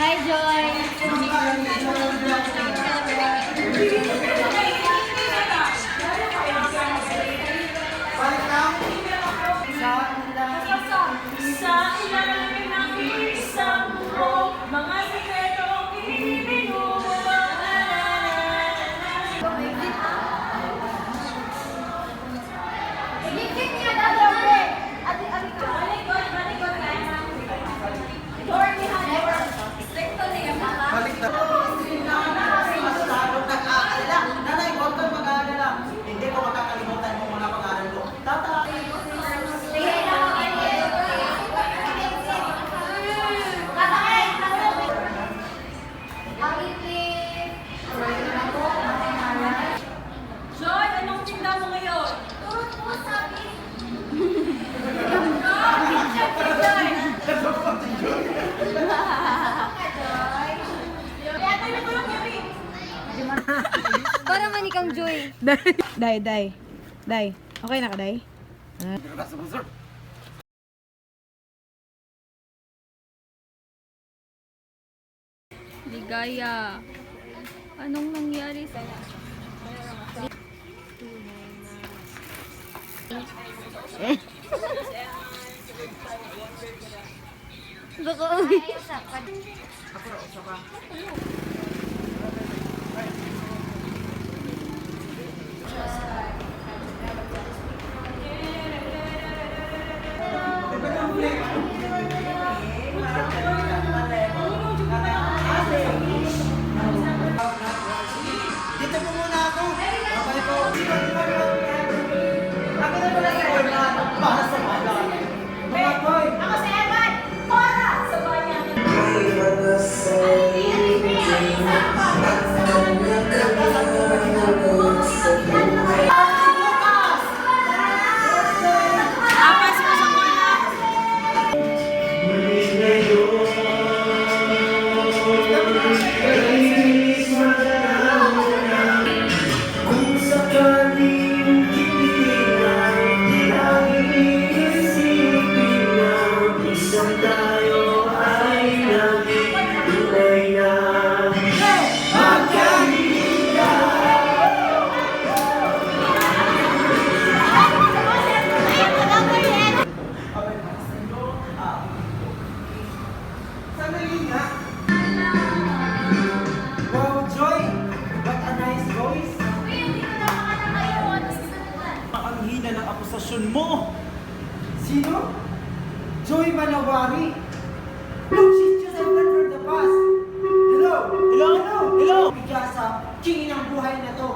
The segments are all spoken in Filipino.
Hi, Joy! Sa ilalim ng isang buhok, mga sikretong Balik na. Masyadong nag-aalala. Nanay, huwag kang mag-aalala. Hindi ko makakalimutan yung mga pag-aaral ko. Tata! Joy, anong tinda mo ngayon? Para man ikang Joy. Day. Okay na ka, Day? Ligaya. Anong nangyari sa... Baka uwi. Dito po muna ako. Babay po. Ako na pala kayo na para sa mga mga boy. Ako si Evan! Para sa bayan! Apas mo sa mga! Kung sakaling kitinay, laging isipin na isang tayo ay naging tunay na Sandali nga. Wow, Joy! What a nice voice! Ang hina ng akusasyon mo! Sino? Joy Manawari! Look, she's just a friend from the past! Hello! Hello! Hello! Hello! Bigla sa king ng buhay na to!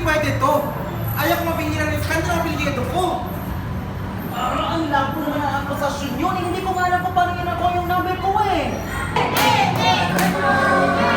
Pwede to! Ayaw ko mapingilan yung kanya ang apelyido ko! Parang ang labo naman ang akusasyon yun! Hindi ko nga alam kung paano yun ako yung number ko eh! Thank you.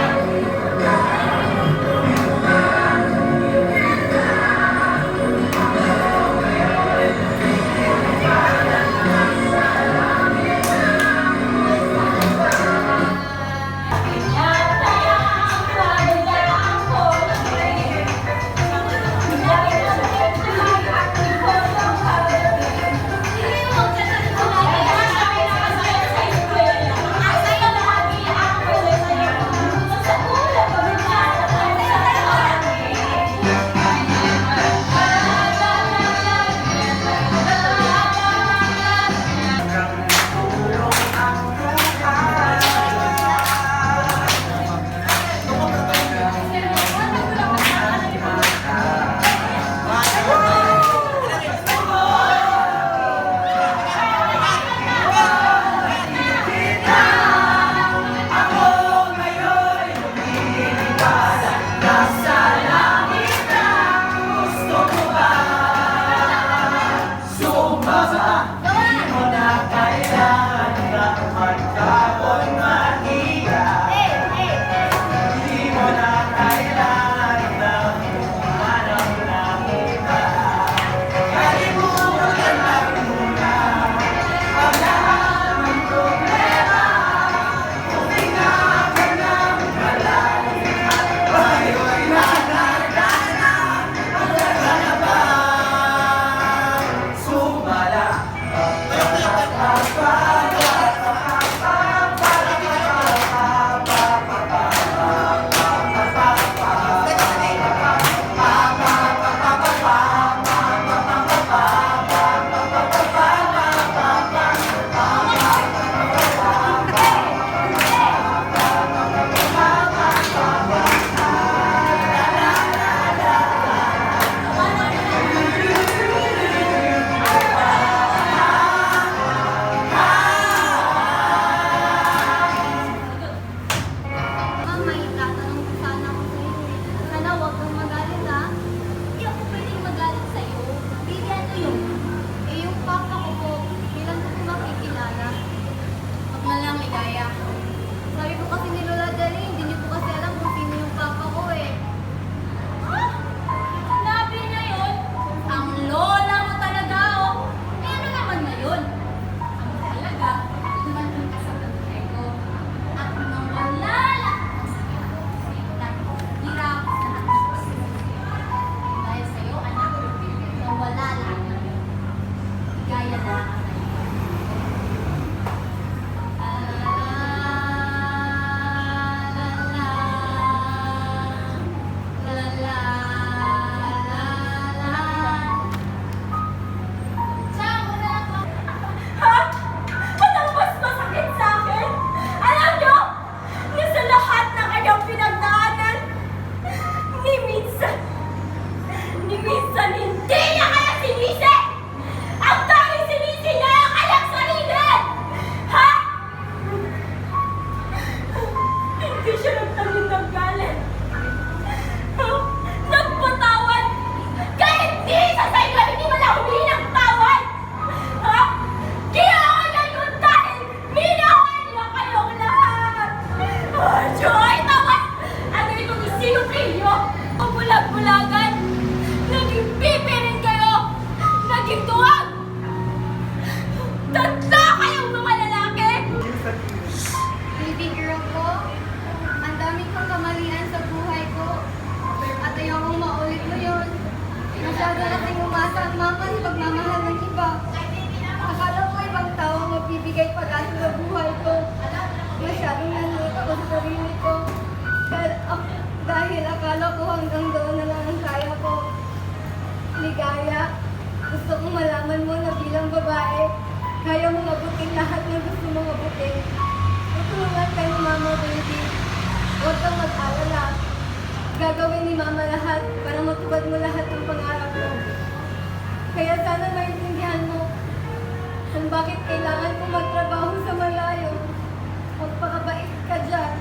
Mama, itatanong ko sana ako sa'yo eh. Sana huwag kang magalit ha. Hindi ako pwedeng magalit sa'yo. Baby, ano yun? Eh, yung papa ko po, kailan ko po makikilala? Huwag na lang, ligaya. Sabi ko kasi ni Lola Dali, hindi niyo po kasi alam kung sino yung papa ko eh. Ah! Sinabi niya yun? Ang lola mo talaga, oh. Eh, ano naman na yun? Ang talaga, dumating ka sa buhay ko. At nang wala lang ako sa hirap sa lahat ng pagsisimula. Dahil sa'yo, anak, nang wala lang. Gaya na lang ang Ha? Ba't ang mas masakit sa akin? Alam niyo, na sa lahat ng kanyang pinagdaanan, ni minsan hindi niya kaya sinisi! Ang tanging sinisi niya ang kanyang sarili! Ha? Hindi siya nagtangin ng galit. Ha? Nagpatawad! Kahit di sa inyo, hindi mo lang humingi ng tawad! Ha? Ginawa niya yun dahil minahal niya kayong lahat! Oh, Joy! Tapos, ano itong isinupilyo? Ang bulag-bulagan! Naging pipi rin kayo! Naging tuwag! Tatlo kayong mga lalaki! Baby girl ko, ang dami kong kamalian sa buhay ko. At ayokong maulit mo yun. Masyado nating umasa ang mama sa pagmamahal ng iba. Akala ko ibang tao ang magbibigay pag-asa sa buhay ko. Masyadong nanulit ako sa sarili ko. Dahil akala ko hanggang doon na lang ang kaya ko. Ligaya, gusto kong malaman mo na bilang babae, kaya mong abutin lahat ng gusto mong abutin. Tutulungan ka ni Mama, baby. Huwag kang mag-alala. Gagawin ni Mama lahat para matupad mo lahat ng pangarap mo. Kaya sana maintindihan mo kung bakit kailangan ko magtrabaho sa malayo. Magpakabait ka dyan.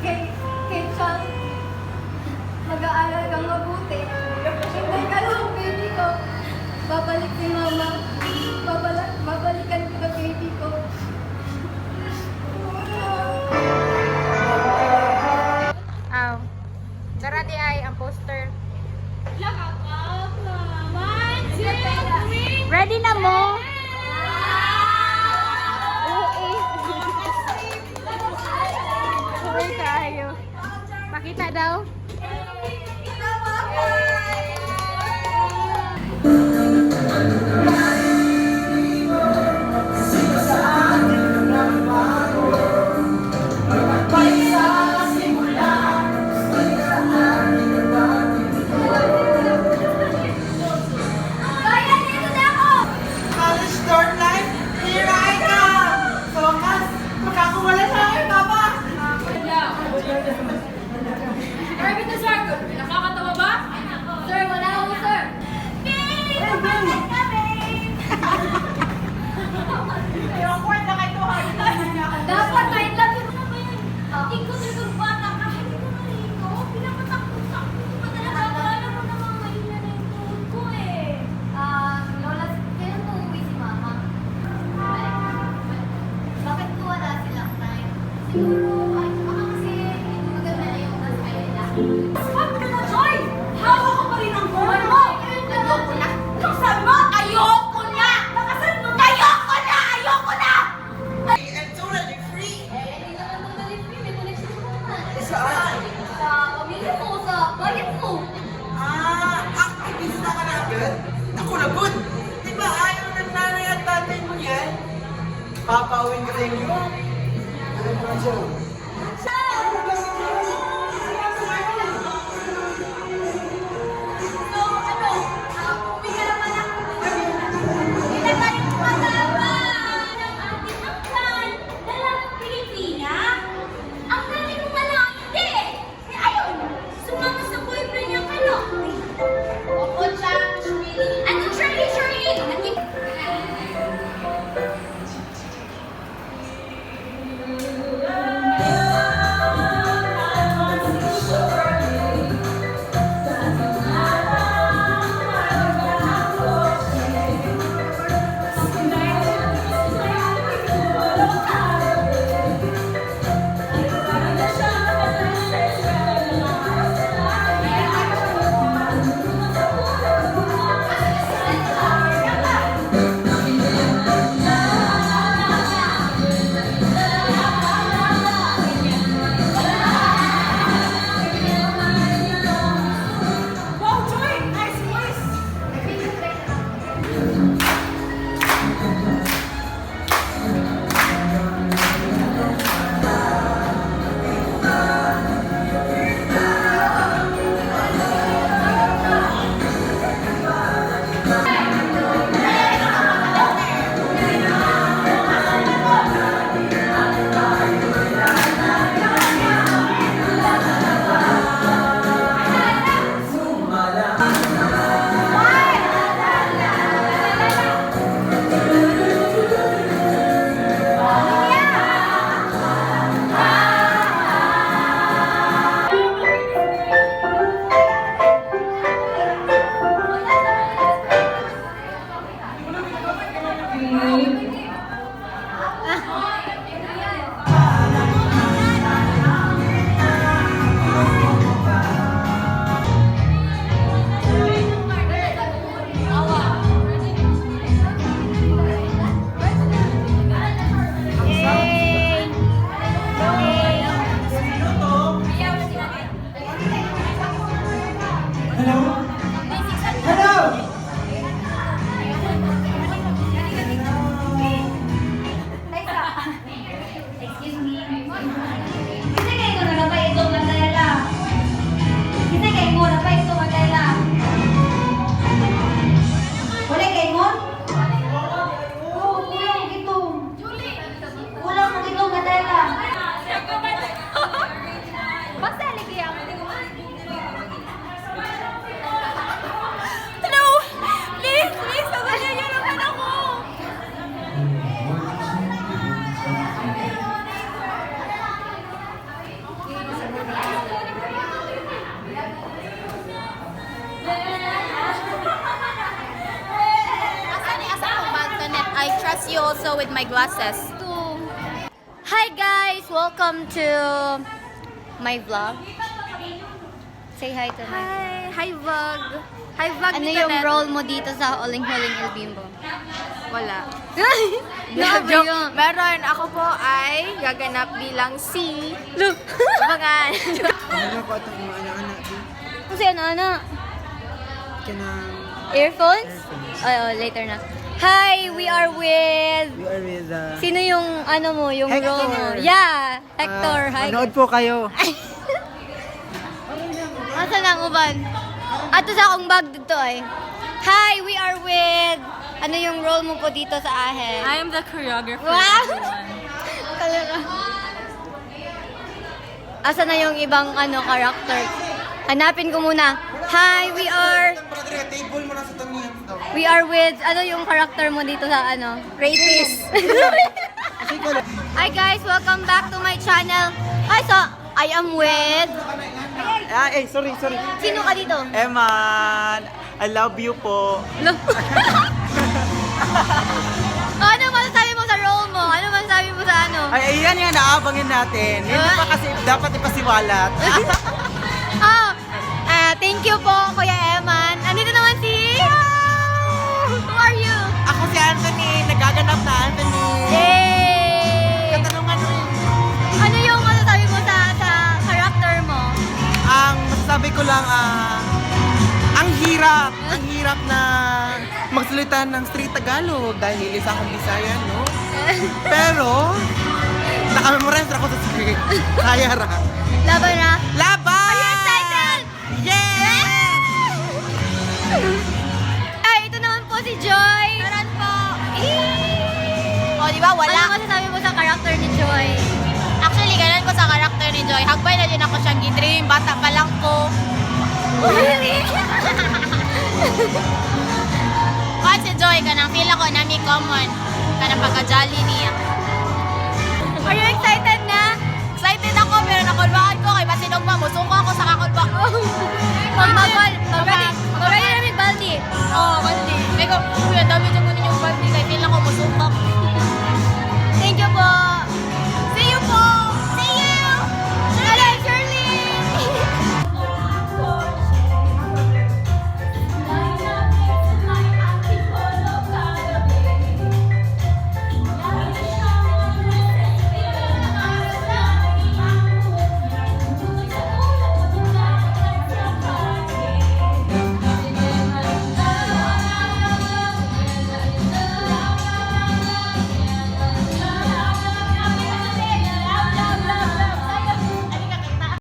Kay Chang, nag-aaral kang mabuti. Hintay ka lang, baby ko. Babalik si Mama. Babalikan ko na baby ko. Aw. Tara di ay ang poster. Ready na mo? Uy tayo. Pakita daw. College dorm life, here I come! Sa wakas, makakawala na kay Papa! Private na circle, nakakatawa ba? Swag ka na, Joy! Hawak ko pa rin ang buhay mo! Ayoko na! Kung sabi mo, ayoko na! Nakasan mo, ayoko na! Ayoko na! I'm totally free! Hindi naman totally free. May connection ko naman. Saan? Sa pamilya ko, sa bayan ko. Activista ka na agad? Ako na good! Di ba ayaw ng nanay at tatay mo yan? Papauwin ka sa inyo? Ano mo na siya? So, ano? Uwi ka naman na. Hindi na tayo kasama ng ating angkan. Dalagang Pilipina. Ang dami kong malang hindi. Eh, ayun. Sumama sa boyfriend niya ka, no? Opo, Shirley. Ano, Shirley? Wow, Joy! Nice voice! Hello? Hello! Excuse me. Kasi kayo ko na ba itong matela? Kasi kayo mo na ba itong matela? Wala kayo mo? Oo, kulang ito. Kulang mo itong matela. Basta ligyan. Hello! Please, sabayan niyo naman ako! I trust you also with my glasses. Hi guys! Welcome to my vlog. Say hi to my Hi, vlog! Hi, vlog Ano ni yung Tanet. role mo dito sa Huling Huling El Bimbo? Wala. Grabe Joke. yun. Meron, ako po ay gaganap bilang si... Look! Abangan! Ano ko itong mga anak-anak din? Kasi ano? Kanang... Earphones? Ay, oh, later na. Hi! We are with... We are with... Sino yung ano mo, yung Hector. role mo? Yeah! Hector, hi. Manood po kayo. Asa na ang uban? Ato sa akong bag dito ay. Hi! We are with... Ano yung role mo po dito sa Ahe? I am the choreographer. Wow! Kalera. Asa na yung ibang ano character? Hanapin ko muna. Hi! We are... Table mo na sa tangiyan daw. We are with... Ano yung character mo dito sa ano? Rapist. Hi guys! Welcome back to my channel. Hi! So, I am with... Sorry. Sino ka dito? Eman, I love you po. Look. Ano masasabi mo sa role mo? Ano masasabi mo sa ano? Ay, ayan nga, naabangin natin. Hindi pa kasi dapat ipasiwalat. masasabi ko lang, ang hirap na magsalita ng straight Tagalog dahil isa akong Bisayan, no? Pero, nakamemorize ako sa script. Kaya ra. Laban na. Laban! Are you excited? Yes! Ay, ito naman po si Joy. Taran po. O, di ba? Wala. Ano masasabi mo sa karakter ni Joy? Actually, ganun ko sa karakter ni Joy. Hagbay na din ako siyang gidream. Bata pa lang ko. Really? Kahit si Joy, kanang feel ako nami common. Kanang pagka-jolly niya. Are you excited na? Excited ako, pero nakulbaan ko. Kay Basinog pa, musuko ako sa kakulba. Magmagwa